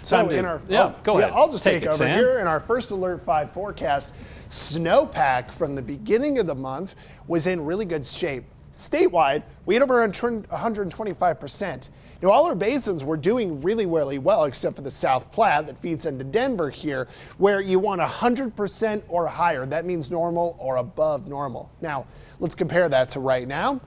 So in our go ahead. I'll just take over Sam. here. In our first Alert 5 forecast, snowpack from the beginning of the month was in really good shape. Statewide, we had over 125%. Now, all our basins were doing really well, except for the South Platte that feeds into Denver here, where you want 100% or higher. That means normal or above normal. Now, let's compare that to right now.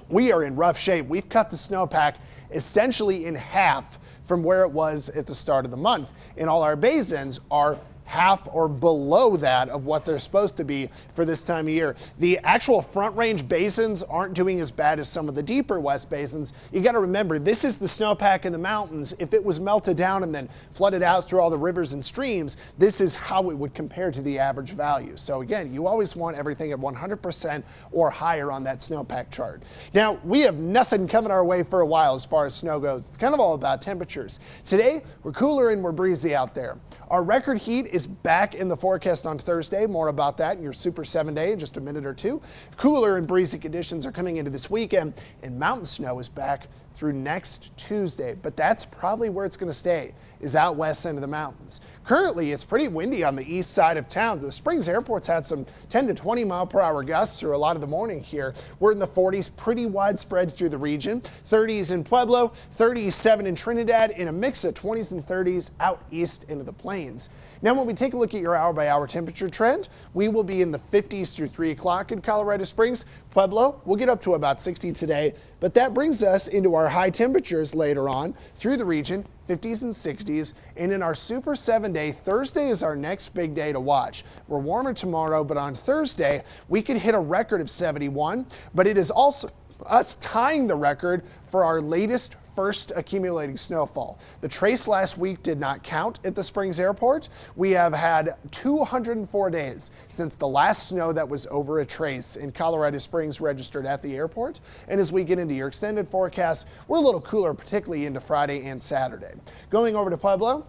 We are in rough shape. We've cut the snowpack essentially in half from where it was at the start of the month. And all our basins are half or below that of what they're supposed to be for this time of year. The actual front range basins aren't doing as bad as some of the deeper west basins. You got to remember, this is the snowpack in the mountains. If it was melted down and then flooded out through all the rivers and streams, this is how it would compare to the average value. So again, you always want everything at 100% or higher on that snowpack chart. Now, we have nothing coming our way for a while as far as snow goes. It's kind of all about temperatures. Today, we're cooler and we're breezy out there. Our record heat is back in the forecast on Thursday. More about that in your Super 7 day in just a minute or two. Cooler and breezy conditions are coming into this weekend, and mountain snow is back through next Tuesday. But that's probably where it's going to stay, is out west end of the mountains. Currently, it's pretty windy on the east side of town. The Springs Airport's had some 10 to 20 mile per hour gusts through a lot of the morning here. We're in the 40s, pretty widespread through the region. 30s in Pueblo, 37 in Trinidad, and a mix of 20s and 30s out east into the plains. Now, when we take a look at your hour-by-hour temperature trend, we will be in the 50s through 3 o'clock in Colorado Springs. Pueblo, we'll get up to about 60 today, but that brings us into our high temperatures later on through the region, 50s and 60s. And in our Super 7 day, Thursday is our next big day to watch. We're warmer tomorrow, but on Thursday, we could hit a record of 71, but it is also us tying the record for our latest first accumulating snowfall. The trace last week did not count at the Springs Airport. We have had 204 days since the last snow that was over a trace in Colorado Springs registered at the airport. And as we get into your extended forecast, we're a little cooler, particularly into Friday and Saturday. Going over to Pueblo,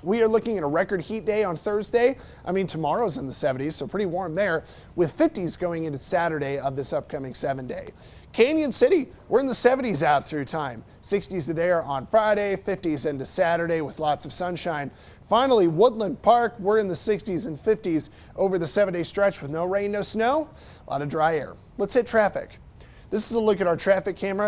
we are looking at a record heat day on Thursday. I mean, tomorrow's in the 70s, so pretty warm there, with 50s going into Saturday of this upcoming 7 day. Canyon City, we're in the 70s out through time. 60s there on Friday, 50s into Saturday with lots of sunshine. Finally, Woodland Park, we're in the 60s and 50s over the 7 day stretch with no rain, no snow, a lot of dry air. Let's hit traffic. This is a look at our traffic camera.